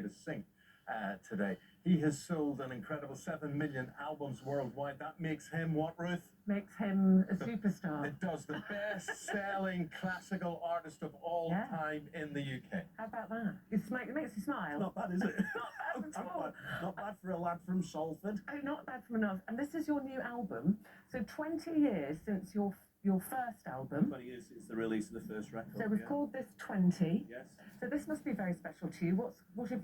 to sing today. He has sold an incredible 7 million albums worldwide. That makes him what, Ruth? Makes him a superstar. It does. The best-selling classical artist of all time in the UK. How about that? It makes you smile. Not bad, is it? Not bad at all. Not bad for a lad from Salford. Oh, not bad from enough. And this is your new album. So 20 years since your first album. 20 years since the release of the first record. So we've called this 20. Yes. So this must be very special to you.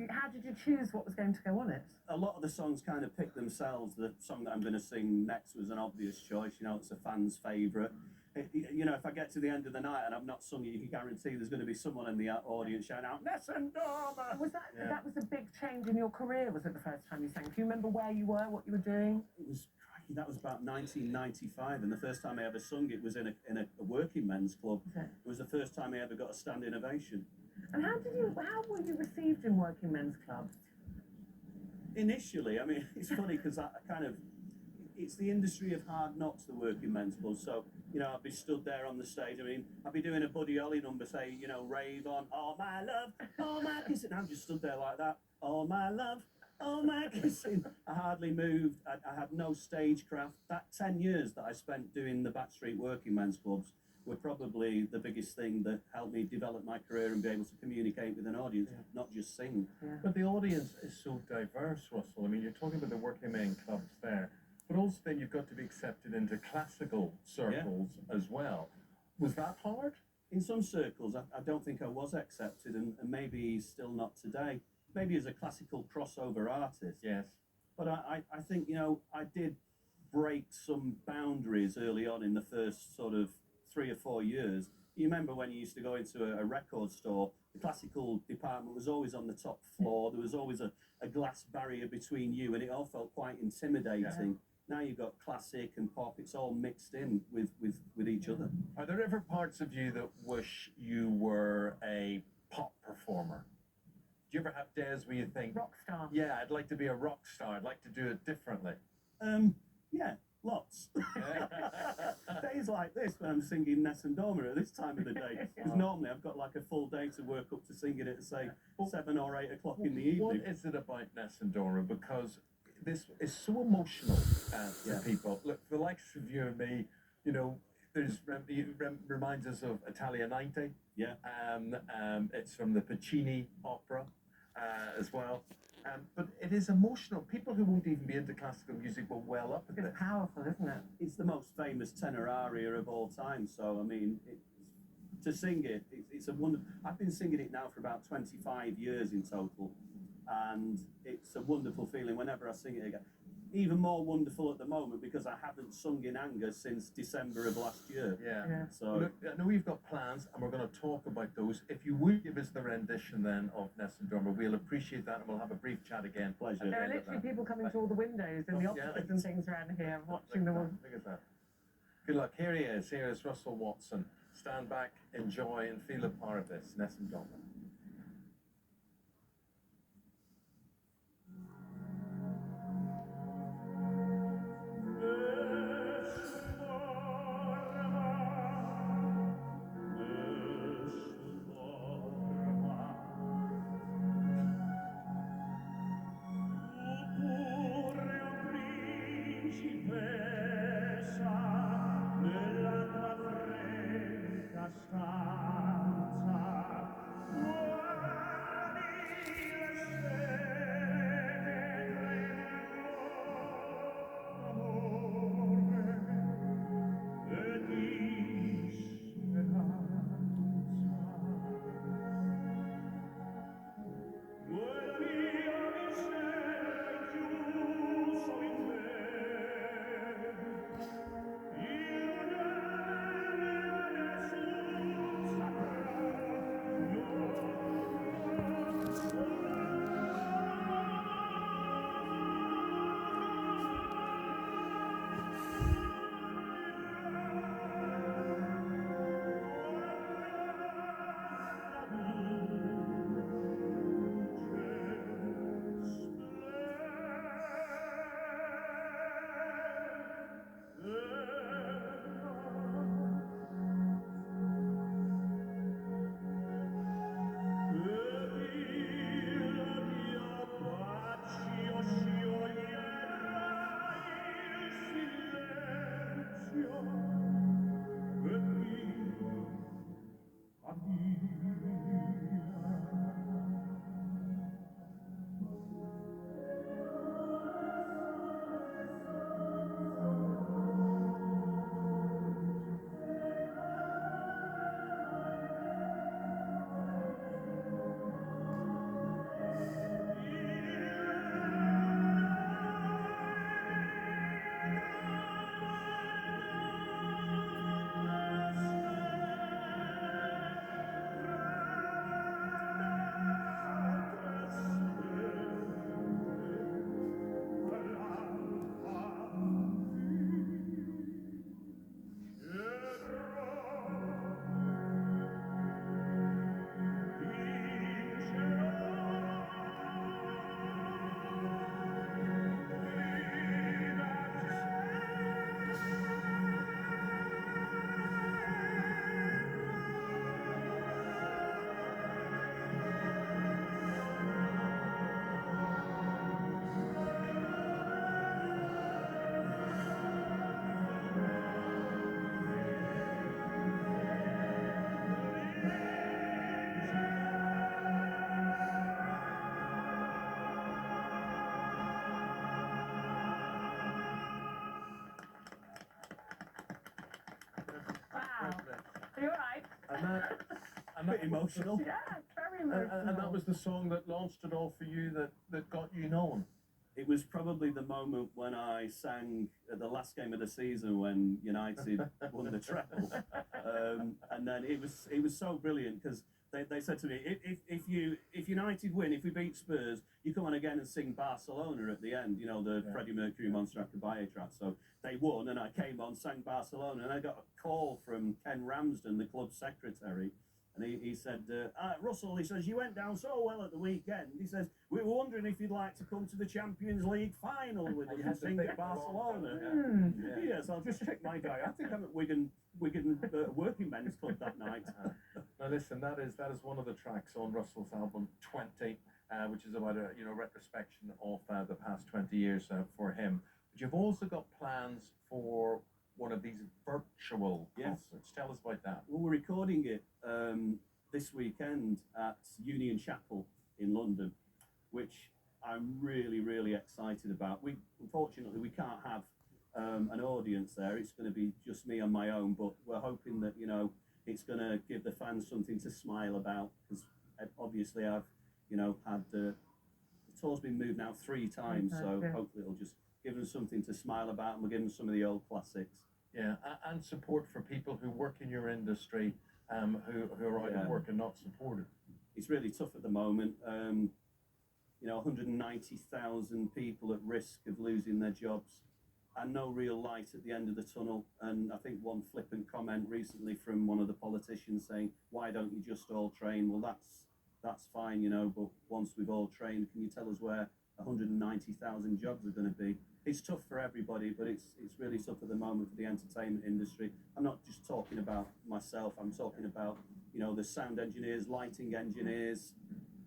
How did you choose what was going to go on it? A lot of the songs kind of pick themselves. The song that I'm going to sing next was an obvious choice. You know, it's a fan's favourite. You know, if I get to the end of the night and I've not sung it, you can guarantee there's going to be someone in the audience shouting out, Nessun, Dorma! That was a big change in your career, was it, the first time you sang? Do you remember where you were, what you were doing? That was about 1995, and the first time I ever sung it was in a working men's club. It was the first time I ever got a standing ovation. And how were you received in working men's clubs? Initially, I mean, it's funny because it's the industry of hard knocks, the working men's club. So, you know, I'd be stood there on the stage. I mean, I'd be doing a Buddy Holly number, say, you know, rave on, oh my love, oh my kissing. I'm just stood there like that, oh my love, oh my kissing. I hardly moved. I had no stagecraft. That 10 years that I spent doing the backstreet working men's clubs were probably the biggest thing that helped me develop my career and be able to communicate with an audience, not just sing. But the audience is so diverse, Russell. I mean, you're talking about the working men clubs there, but also then you've got to be accepted into classical circles as well. Was that hard? In some circles, I don't think I was accepted, and maybe still not today. Maybe as a classical crossover artist. Yes. But I think, you know, I did break some boundaries early on in the first sort of 3 or 4 years. You remember when you used to go into a record store, the classical department was always on the top floor. There was always a glass barrier between you, and it all felt quite intimidating. Now you've got classic and pop, it's all mixed in with each other. Are there ever parts of you that wish you were a pop performer? Do you ever have days where you think, rock star? Yeah, I'd like to be a rock star. I'd like to do it differently. Yeah, lots. Days like this when I'm singing Nessun Dorma at this time of the day. Because normally I've got like a full day to work up to sing it at, say, 7 or 8 o'clock in the evening. What is it about Nessun Dorma? Because this is so emotional to people. Look, the likes of you and me, you know, reminds us of Italia 90. Yeah. It's from the Puccini opera as well. But it is emotional. People who won't even be into classical music will well up at this. It's powerful, isn't it? It's the most famous tenor aria of all time. So, I mean, to sing it, it's a wonderful... I've been singing it now for about 25 years in total. And it's a wonderful feeling whenever I sing it again. Even more wonderful at the moment because I haven't sung in anger since December of last year. Yeah. So look, I know you've got plans, and we're going to talk about those. If you would give us the rendition then of Nessun Dorma, we'll appreciate that, and we'll have a brief chat again. Pleasure. There are literally people coming to all the windows in the offices and things around here, watching them all. Look at that. Good luck. Here he is. Here is Russell Watson. Stand back, enjoy, and feel a part of this. Nessun Dorma. Nella tua fredda stanza And that Bit emotional. Yeah, very emotional. And that was the song that launched it all for you, that got you known. It was probably the moment when I sang at the last game of the season when United won the treble, and then it was so brilliant because they said to me, if United win, if we beat Spurs, you come on again and sing Barcelona at the end, the Freddie Mercury Monster After Caballé track. So they won, and I came on, sang Barcelona, and I got a call from Ken Ramsden, the club secretary. And he said, Russell, he says, you went down so well at the weekend. He says, we were wondering if you'd like to come to the Champions League final with us and sing at Barcelona. Yes, I'll just check my diary. I think I'm at Wigan Working Men's Club that night. Now listen, that is one of the tracks on Russell's album 20, which is about a retrospection of the past 20 years for him. But you've also got plans for one of these virtual concerts. Tell us about that. Well, we're recording it this weekend at Union Chapel in London, which I'm really, really excited about. Unfortunately, we can't have an audience there. It's going to be just me on my own, but we're hoping that, it's going to give the fans something to smile about, because obviously I've, had the tour's been moved now 3 times, so hopefully it'll just give them something to smile about, and we'll give them some of the old classics. Yeah, and support for people who work in your industry, who are out of work and not supported. It's really tough at the moment. 190,000 people at risk of losing their jobs, and no real light at the end of the tunnel. And I think one flippant comment recently from one of the politicians saying, "Why don't you just all train?" Well, that's fine, but once we've all trained, can you tell us where 190,000 jobs are going to be? It's tough for everybody, but it's really tough at the moment for the entertainment industry. I'm not just talking about myself. I'm talking about the sound engineers, lighting engineers,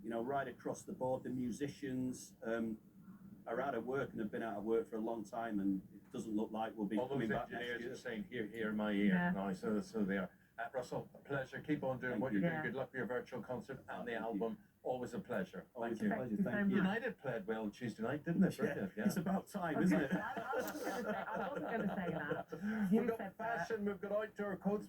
right across the board. The musicians are out of work and have been out of work for a long time, and it doesn't look like we'll be coming back next year. All those engineers are saying, "Here in my ear." No, so they are. Russell, a pleasure. Keep on doing what you're doing. Good luck for your virtual concert and the album. Always a pleasure. Thank you. you. Thank you. United played well Tuesday night, didn't they? Yeah. It's about time, isn't it? I wasn't going to say that. We've got fashion, we've got outdoor coats.